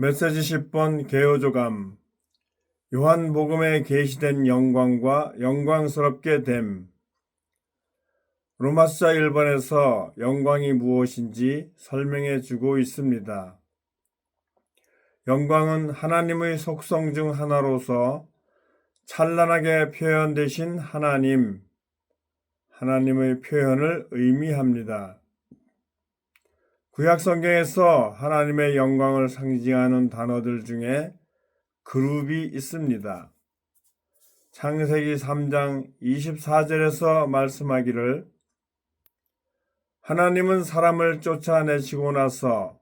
메시지 10번 개요조감 요한복음에 계시된 영광과 영광스럽게 됨. 로마서 1번에서 영광이 무엇인지 설명해 주고 있습니다. 영광은 하나님의 속성 중 하나로서 찬란하게 표현되신 하나님의 표현을 의미합니다. 구약 성경에서 하나님의 영광을 상징하는 단어들 중에 그룹이 있습니다. 창세기 3장 24절에서 말씀하기를 하나님은 사람을 쫓아내시고 나서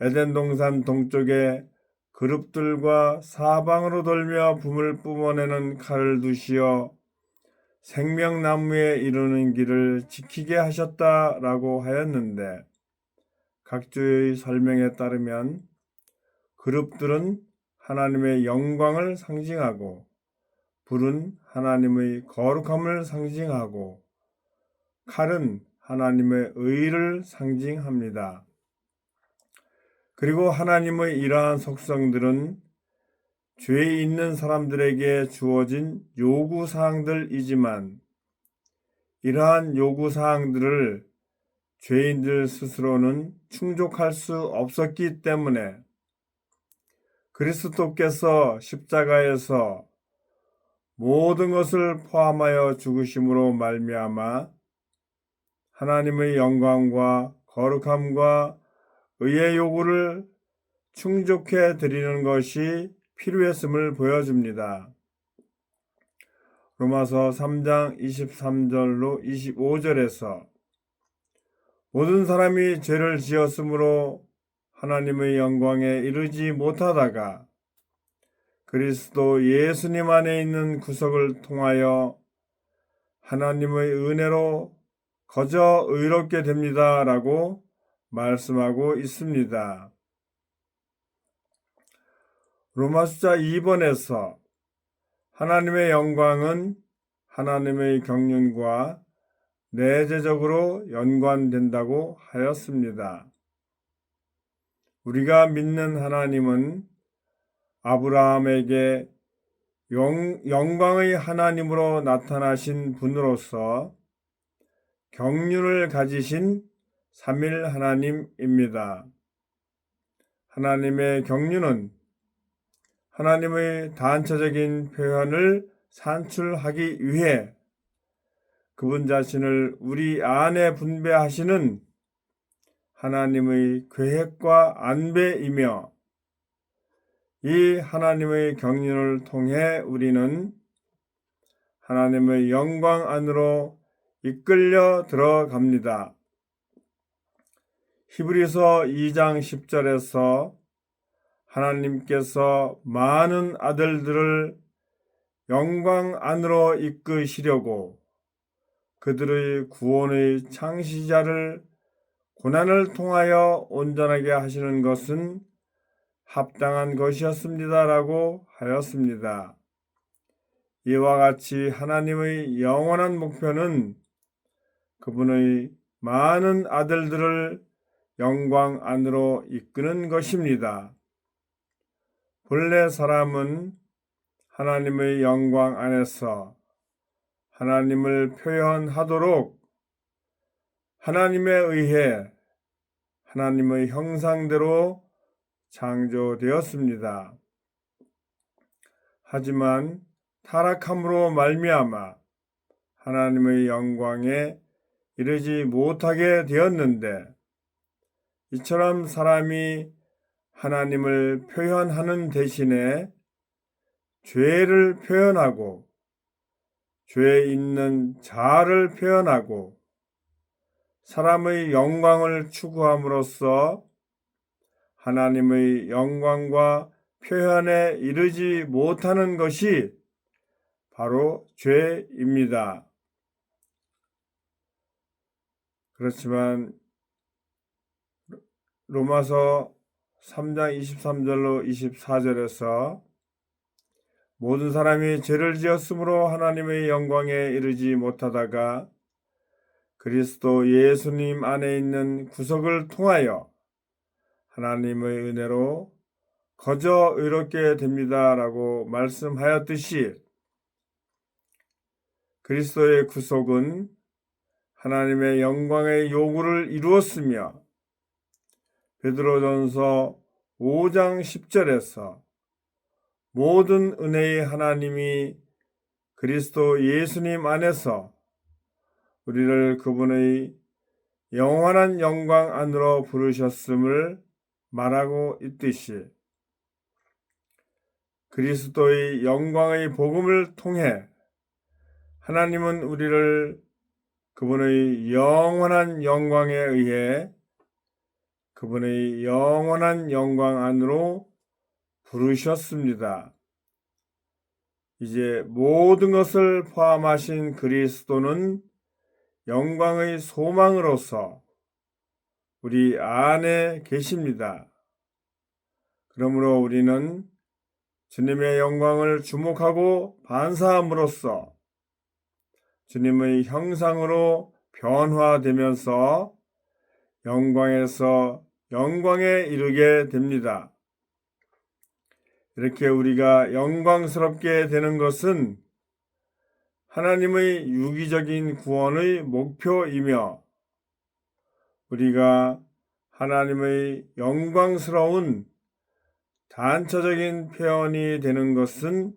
에덴 동산 동쪽에 그룹들과 사방으로 돌며 분을 뿜어내는 칼을 두시어 생명나무에 이르는 길을 지키게 하셨다라고 하였는데, 각주의 설명에 따르면 그룹들은 하나님의 영광을 상징하고 불은 하나님의 거룩함을 상징하고 칼은 하나님의 의를 상징합니다. 그리고 하나님의 이러한 속성들은 죄 있는 사람들에게 주어진 요구사항들이지만 이러한 요구사항들을 죄인들 스스로는 충족할 수 없었기 때문에 그리스도께서 십자가에서 모든 것을 포함하여 죽으심으로 말미암아 하나님의 영광과 거룩함과 의의 요구를 충족해 드리는 것이 필요했음을 보여줍니다. 로마서 3장 23절로 25절에서 모든 사람이 죄를 지었으므로 하나님의 영광에 이르지 못하다가 그리스도 예수님 안에 있는 구속을 통하여 하나님의 은혜로 거저 의롭게 됩니다. 라고 말씀하고 있습니다. 로마서 2번에서 하나님의 영광은 하나님의 경륜과 내재적으로 연관된다고 하였습니다. 우리가 믿는 하나님은 아브라함에게 영광의 하나님으로 나타나신 분으로서 경륜을 가지신 삼일 하나님입니다. 하나님의 경륜은 하나님의 단체적인 표현을 산출하기 위해 그분 자신을 우리 안에 분배하시는 하나님의 계획과 안배이며, 이 하나님의 경륜을 통해 우리는 하나님의 영광 안으로 이끌려 들어갑니다. 히브리서 2장 10절에서 하나님께서 많은 아들들을 영광 안으로 이끄시려고 그들의 구원의 창시자를 고난을 통하여 온전하게 하시는 것은 합당한 것이었습니다라고 하였습니다. 이와 같이 하나님의 영원한 목표는 그분의 많은 아들들을 영광 안으로 이끄는 것입니다. 본래 사람은 하나님의 영광 안에서 하나님을 표현하도록 하나님에 의해 하나님의 형상대로 창조되었습니다. 하지만 타락함으로 말미암아 하나님의 영광에 이르지 못하게 되었는데, 이처럼 사람이 하나님을 표현하는 대신에 죄를 표현하고 죄에 있는 자아를 표현하고 사람의 영광을 추구함으로써 하나님의 영광과 표현에 이르지 못하는 것이 바로 죄입니다. 그렇지만 로마서 3장 23절로 24절에서 모든 사람이 죄를 지었으므로 하나님의 영광에 이르지 못하다가 그리스도 예수님 안에 있는 구속을 통하여 하나님의 은혜로 거저 의롭게 됩니다라고 말씀하였듯이 그리스도의 구속은 하나님의 영광의 요구를 이루었으며 베드로전서 5장 10절에서 모든 은혜의 하나님이 그리스도 예수님 안에서 우리를 그분의 영원한 영광 안으로 부르셨음을 말하고 있듯이 그리스도의 영광의 복음을 통해 하나님은 우리를 그분의 영원한 영광에 의해 그분의 영원한 영광 안으로 부르셨습니다. 이제 모든 것을 포함하신 그리스도는 영광의 소망으로서 우리 안에 계십니다. 그러므로 우리는 주님의 영광을 주목하고 반사함으로써 주님의 형상으로 변화되면서 영광에서 영광에 이르게 됩니다. 이렇게 우리가 영광스럽게 되는 것은 하나님의 유기적인 구원의 목표이며 우리가 하나님의 영광스러운 단처적인 표현이 되는 것은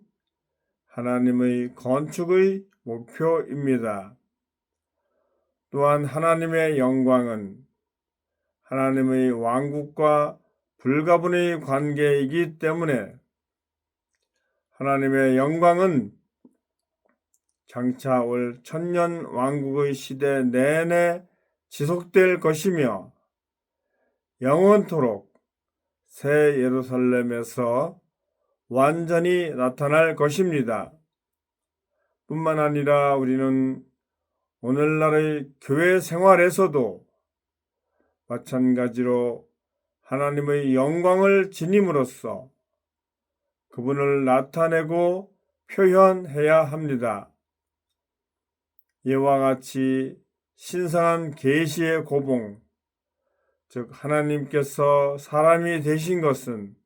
하나님의 건축의 목표입니다. 또한 하나님의 영광은 하나님의 왕국과 불가분의 관계이기 때문에 하나님의 영광은 장차 올 천년 왕국의 시대 내내 지속될 것이며 영원토록 새 예루살렘에서 완전히 나타날 것입니다. 뿐만 아니라 우리는 오늘날의 교회 생활에서도 마찬가지로 하나님의 영광을 지님으로써 그분을 나타내고 표현해야 합니다. 이와 같이 신성한 계시의 고봉, 즉 하나님께서 사람이 되신 것은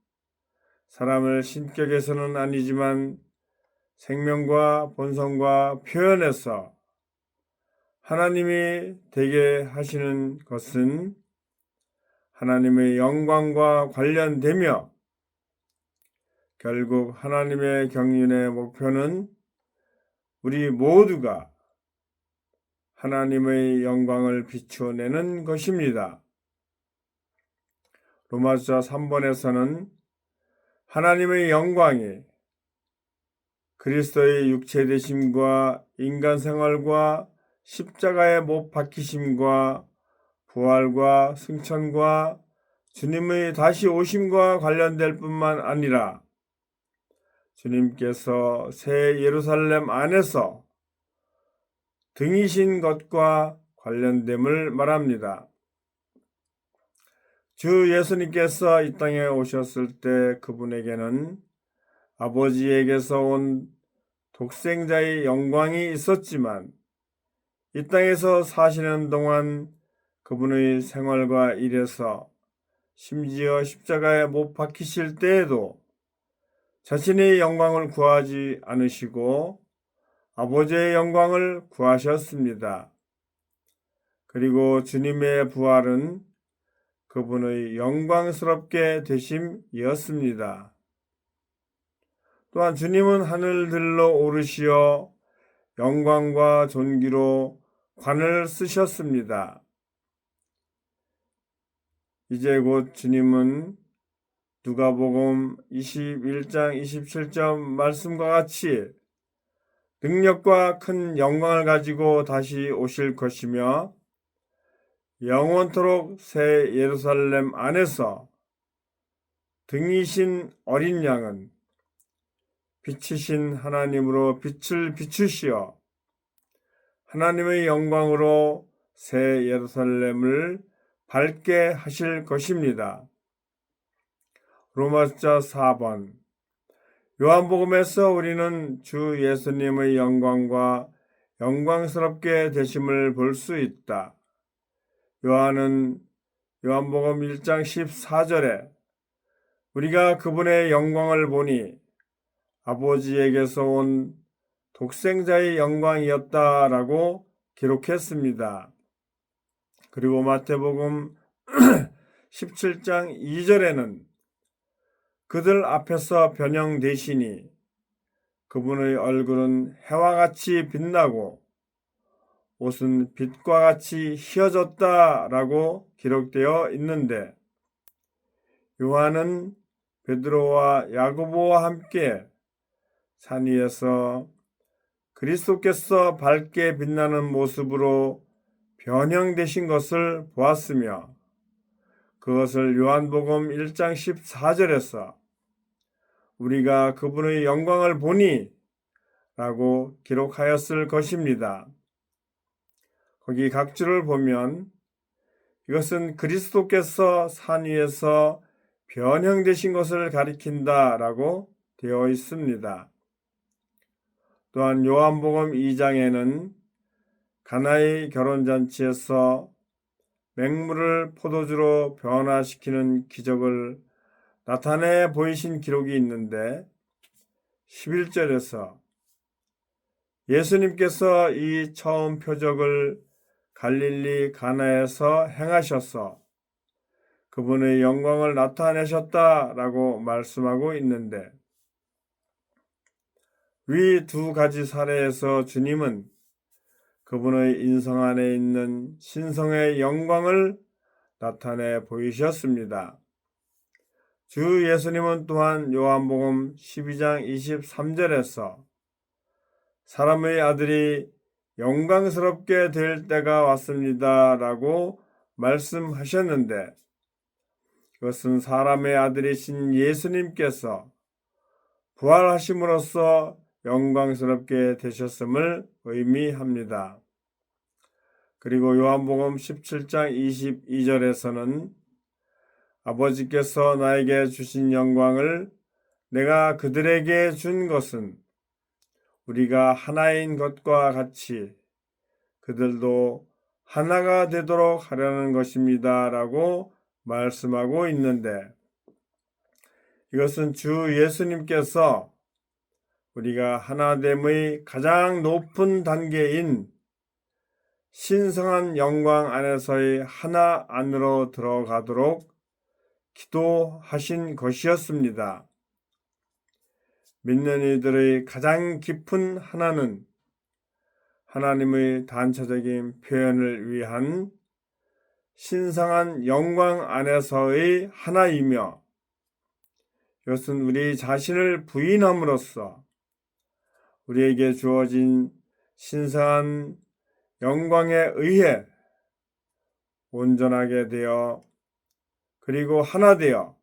사람을 신격에서는 아니지만 생명과 본성과 표현에서 하나님이 되게 하시는 것은 하나님의 영광과 관련되며 결국 하나님의 경륜의 목표는 우리 모두가 하나님의 영광을 비추어내는 것입니다. 로마서 3번에서는 하나님의 영광이 그리스도의 육체되심과 인간 생활과 십자가에 못 박히심과 부활과 승천과 주님의 다시 오심과 관련될 뿐만 아니라 주님께서 새 예루살렘 안에서 등이신 것과 관련됨을 말합니다. 주 예수님께서 이 땅에 오셨을 때 그분에게는 아버지에게서 온 독생자의 영광이 있었지만 이 땅에서 사시는 동안 그분의 생활과 일에서 심지어 십자가에 못 박히실 때에도 자신의 영광을 구하지 않으시고 아버지의 영광을 구하셨습니다. 그리고 주님의 부활은 그분의 영광스럽게 되심이었습니다. 또한 주님은 하늘들로 오르시어 영광과 존귀로 관을 쓰셨습니다. 이제 곧 주님은 누가복음 21장 27절 말씀과 같이 능력과 큰 영광을 가지고 다시 오실 것이며 영원토록 새 예루살렘 안에서 등이신 어린 양은 빛이신 하나님으로 빛을 비추시어 하나님의 영광으로 새 예루살렘을 밝게 하실 것입니다. 로마서 4번 요한복음에서 우리는 주 예수님의 영광과 영광스럽게 되심을 볼 수 있다. 요한은 요한복음 1장 14절에 우리가 그분의 영광을 보니 아버지에게서 온 독생자의 영광이었다라고 기록했습니다. 그리고 마태복음 17장 2절에는 그들 앞에서 변형되시니 그분의 얼굴은 해와 같이 빛나고 옷은 빛과 같이 휘어졌다라고 기록되어 있는데, 요한은 베드로와 야고보와 함께 산 위에서 그리스도께서 밝게 빛나는 모습으로 변형되신 것을 보았으며, 그것을 요한복음 1장 14절에서 우리가 그분의 영광을 보니 라고 기록하였을 것입니다. 거기 각주를 보면 이것은 그리스도께서 산 위에서 변형되신 것을 가리킨다라고 되어 있습니다. 또한 요한복음 2장에는 가나의 결혼잔치에서 맹물을 포도주로 변화시키는 기적을 나타내 보이신 기록이 있는데, 11절에서 예수님께서 이 처음 표적을 갈릴리 가나에서 행하셔서 그분의 영광을 나타내셨다라고 말씀하고 있는데, 위 두 가지 사례에서 주님은 그분의 인성 안에 있는 신성의 영광을 나타내 보이셨습니다. 주 예수님은 또한 요한복음 12장 23절에서 사람의 아들이 영광스럽게 될 때가 왔습니다 라고 말씀하셨는데, 그것은 사람의 아들이신 예수님께서 부활하심으로써 영광스럽게 되셨음을 의미합니다. 그리고 요한복음 17장 22절에서는 아버지께서 나에게 주신 영광을 내가 그들에게 준 것은 우리가 하나인 것과 같이 그들도 하나가 되도록 하려는 것입니다 라고 말씀하고 있는데, 이것은 주 예수님께서 우리가 하나됨의 가장 높은 단계인 신성한 영광 안에서의 하나 안으로 들어가도록 기도하신 것이었습니다. 믿는 이들의 가장 깊은 하나는 하나님의 단체적인 표현을 위한 신성한 영광 안에서의 하나이며, 이것은 우리 자신을 부인함으로써 우리에게 주어진 신성한 영광에 의해 온전하게 되어 그리고 하나 되어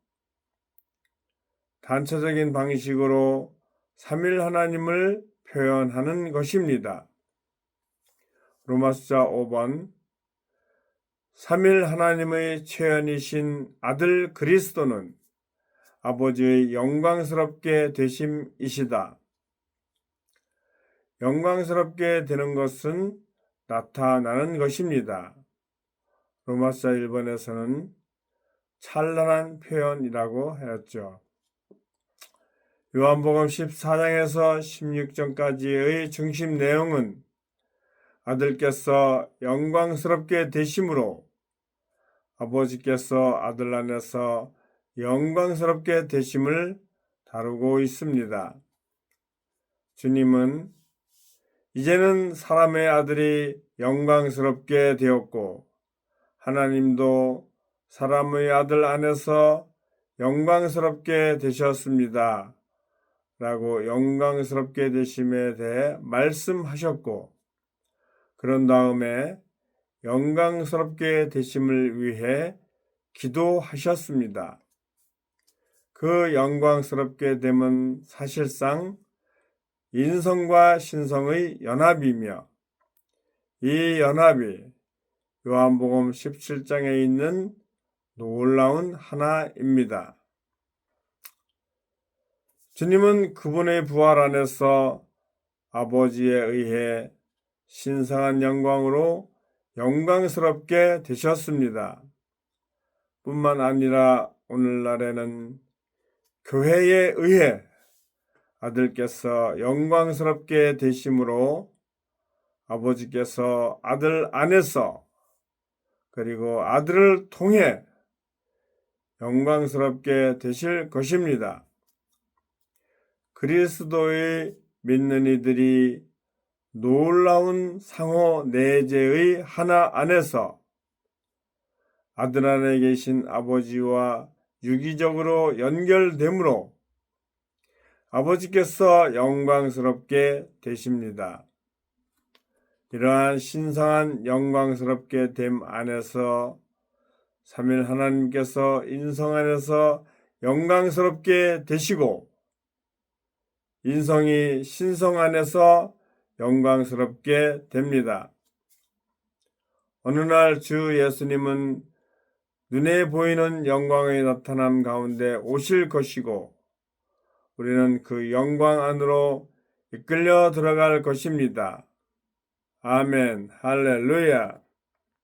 단체적인 방식으로 삼일 하나님을 표현하는 것입니다. 로마서 5번 삼일 하나님의 최연이신 아들 그리스도는 아버지의 영광스럽게 되심이시다. 영광스럽게 되는 것은 나타나는 것입니다. 로마서 1번에서는 찬란한 표현이라고 하였죠. 요한복음 14장에서 16장까지의 중심 내용은 아들께서 영광스럽게 되심으로 아버지께서 아들 안에서 영광스럽게 되심을 다루고 있습니다. 주님은 이제는 사람의 아들이 영광스럽게 되었고 하나님도 사람의 아들 안에서 영광스럽게 되셨습니다 라고 영광스럽게 되심에 대해 말씀하셨고, 그런 다음에 영광스럽게 되심을 위해 기도하셨습니다. 그 영광스럽게 됨은 사실상 인성과 신성의 연합이며, 이 연합이 요한복음 17장에 있는 놀라운 하나입니다. 주님은 그분의 부활 안에서 아버지에 의해 신성한 영광으로 영광스럽게 되셨습니다. 뿐만 아니라 오늘날에는 교회에 의해 아들께서 영광스럽게 되심으로 아버지께서 아들 안에서 그리고 아들을 통해 영광스럽게 되실 것입니다. 그리스도의 믿는 이들이 놀라운 상호 내재의 하나 안에서 아들 안에 계신 아버지와 유기적으로 연결되므로 아버지께서 영광스럽게 되십니다. 이러한 신성한 영광스럽게 됨 안에서 삼위 하나님께서 인성 안에서 영광스럽게 되시고 인성이 신성 안에서 영광스럽게 됩니다. 어느 날 주 예수님은 눈에 보이는 영광의 나타남 가운데 오실 것이고 우리는 그 영광 안으로 이끌려 들어갈 것입니다. 아멘, 할렐루야.